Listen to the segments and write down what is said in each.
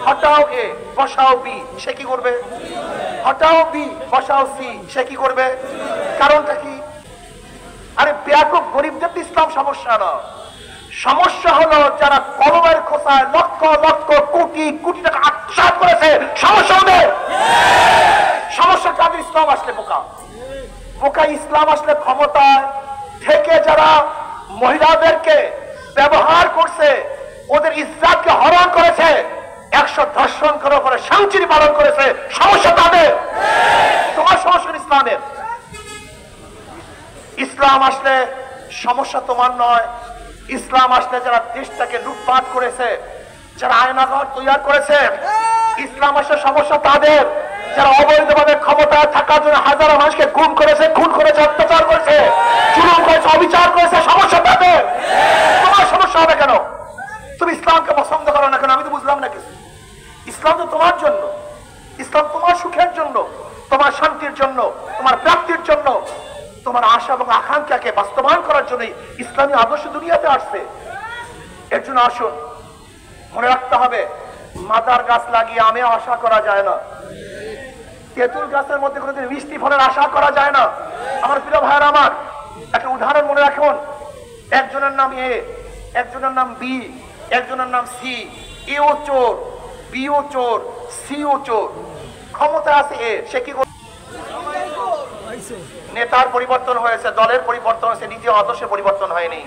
হটাও এ বসাও বি, সে কি করবে? হটাও বি বসাও সি, সে কি করবে? কারণটা কি? আরে ব্যাপক গরিবদের তো ইসলাম সমস্যা না, সমস্যা হলো যারা কলমের খোসায় লক্ষ লক্ষ কোটি কোটি টাকা আত্মসাৎ করেছে, সমস্যা হবে। সমস্যা কাদের? ইসলাম আসলে বোকা বোকা। ইসলাম আসলে ক্ষমতায় থেকে যারা মহিলাদেরকে ব্যবহার করছে, ওদের ইজ্জতকে হরণ করেছে, 100 ধর্ষণ করার পরে সাংচুরি পালন করেছে, সমস্যা তাদের। তোমার সমস্যা ইসলামের। ইসলাম আসলে সমস্যা তোমার নয়। ইসলাম আসলে যারা দেশটাকে লুটপাট করেছে, যারা আয়নাঘর তৈরি করেছে, ইসলাম আসলে সমস্যা তাদের যারা অবৈধভাবে ক্ষমতায় থাকার জন্য হাজারো মানুষকে গুম করেছে, খুন করেছে, অত্যাচার করেছে, জুলুম করেছে, অবিচার করেছে, সমস্যা তাদের। তোমার সমস্যা হবে কেন? তুমি ইসলামকে পছন্দ করো না কেন? আমি তো বুঝলাম না কিছু। ইসলাম তো তোমার জন্য, ইসলাম তোমার সুখের জন্য, তোমার শান্তির জন্য, তোমার প্রাপ্তির জন্য, তোমার আশা এবং আকাঙ্ক্ষাকে বাস্তবায়ন করার জন্য ইসলামী আদর্শ দুনিয়াতে আসছে। এর জন্য আসুন মনে রাখতে হবে, মাদার গাছ লাগিয়ে আমে আশা করা যায় না, তেঁতুল গাছের মধ্যে কোনোদিন মিষ্টি ফলের আশা করা যায় না। আমার প্রিয় ভাইয়েরা, আমার একটা উদাহরণ মনে রাখুন। একজনের নাম এ, একজনের নাম বি, একজনের নাম সি। এও চোর, বিও চোর, সিও চোর। ক্ষমতা আছে এ, সে কি? নেতার পরিবর্তন হয়েছে, দলের পরিবর্তন হয়েছে, নীতি আদর্শের পরিবর্তন হয়নি।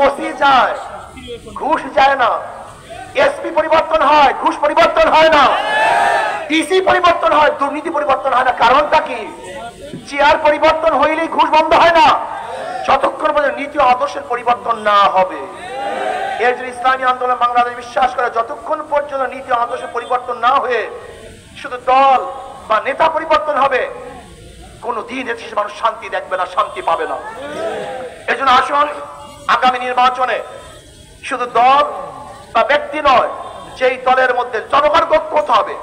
ওসি যায়, ঘুষ যায় না। এসপি পরিবর্তন হয়, ঘুষ পরিবর্তন হয় না। ডিসি পরিবর্তন হয়, দুর্নীতি পরিবর্তন হয় না। কারণটা কি? চেয়ার পরিবর্তন হইলেই ঘুষ বন্ধ হয় না, যতক্ষণ পর্যন্ত নীতি আদর্শের পরিবর্তন না হবে। এর জন্য ইসলামী আন্দোলন বাংলাদেশ বিশ্বাস করে, যতক্ষণ পর্যন্ত নীতি আদর্শের পরিবর্তন না হয়ে শুধু দল বা নেতা পরিবর্তন হবে, কোন দিন এদেশের মানুষ শান্তি দেখবে না, শান্তি পাবে না। এই জন্য আসুন আগামী নির্বাচনে শুধু দল বা ব্যক্তি নয়, যেই দলের মধ্যে জনগণ ঐক্য হতে হবে,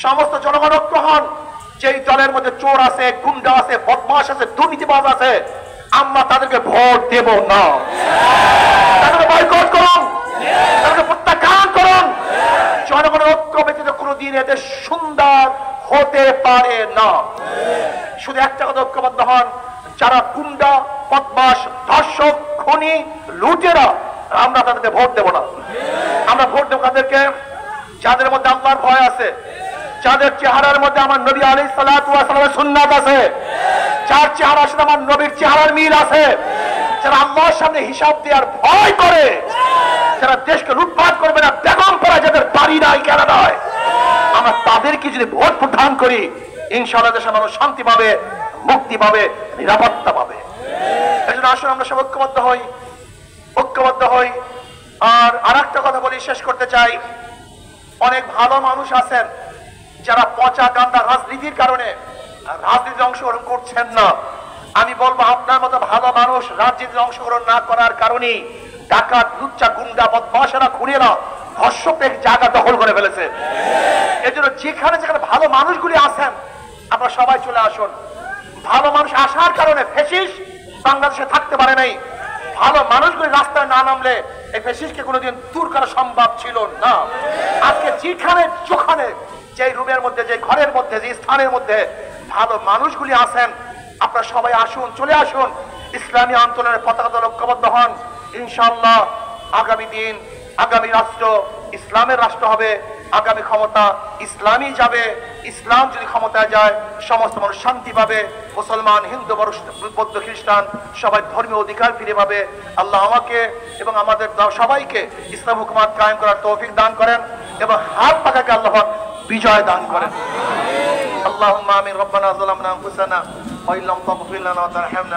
সমস্ত জনগণ ঐক্য হন। যেই দলের মধ্যে চোর আছে, গুন্ডা আছে, বদমাশ আছে, দুর্নীতিবাজ আছে, আমরা তাদেরকে ভোট দেব না। তাদেরকে বয়কট করুন, তাদেরকে প্রত্যাখ্যান করুন। জনগণের ঐক্য ব্যতীত কোনদিন এদের সুন্দর হতে পারে না। শুধু একটা কথা, ঐক্যবদ্ধ হন। যারা গুন্ডা, বদমাশ, ধর্ষক, খুনি, লুটেরা, আমরা তাদেরকে ভোট দেব না। আমরা ভোট দেব তাদেরকে যাদের মধ্যে আল্লাহর ভয় আছে, যাদের চেহারার মধ্যে আমার নবী আলাইহিস সালাতু ওয়াস সালামের সুন্নাত আছে, যার চেহারার সাথে আমার নবীর চেহারার মিল আছে, যারা আল্লাহর সামনে হিসাব দেওয়ার ভয় করে, যারা দেশকে লুটপাট করবে না, বেগম পড়া যাদের বাড়ি নাই, কেন নয়, আমরা তাদেরকে যদি ভোট প্রদান করি, ইনশাআল্লাহ দেশের মানুষ শান্তি পাবে, মুক্তি পাবে, নিরাপত্তা পাবে। এই জন্য আসুন আমরা সব ঐক্যবদ্ধ হই, ঐক্যবদ্ধ হই। আর আরেকটা কথা বলি, শেষ করতে চাই। অনেক ভালো মানুষ আছেন যারা পচা গান্দা রাজনীতির কারণে রাজনীতিতে অংশগ্রহণ করছেন না। আমি বলবো, আপনার মতো ভালো মানুষ রাজনীতিতে অংশগ্রহণ না করার কারণে ডাকাত, লুচ্চা, গুন্ডা, বদমাশেরা, খুনিরা, ধর্ষকদের জায়গা দখল করে ফেলেছে। এজন্য যেখানে যেখানে ভালো মানুষগুলি আছেন, আপনারা সবাই চলে আসুন। ভালো মানুষ আসার কারণে ফ্যাসিস্ট বাংলাদেশে থাকতে পারে নাই। ভালো মানুষগুলি রাস্তায় না নামলে এই ফ্যাসিস্টকে কোনোদিন দূর করা সম্ভব ছিল না। আজকে যেখানে যেখানে, যে রুমের মধ্যে, যে ঘরের মধ্যে, যে স্থানের মধ্যে ভালো মানুষগুলি আছেন, আপনারা সবাই আসুন, চলে আসুন। ইসলামী আন্দোলনের পতাকা দল ঐক্যবদ্ধ হন। ইনশাআল্লাহ আগামী দিন, আগামী রাষ্ট্র ইসলামের রাষ্ট্র হবে, আগামী ক্ষমতা ইসলামই যাবে। ইসলাম যদি ক্ষমতায় যায়, সমস্ত মানুষ শান্তি পাবে। মুসলমান, হিন্দু, বৌদ্ধ, খ্রিস্টান সবাই ধর্মীয় অধিকার ফিরে পাবে। আল্লাহ আমাকে এবং আমাদের সবাইকে ইসলাম হুকুমাত কায়েম করার তৌফিক দান করেন এবং হাত পাকাকে আল্লাহ বিজয় দান করেন। আল্লাহুম্মা আমিন। রব্বানা যালামনা আনফুসানা ওয়া ইল্লাম তাগফির লানা ওয়া তারহামনা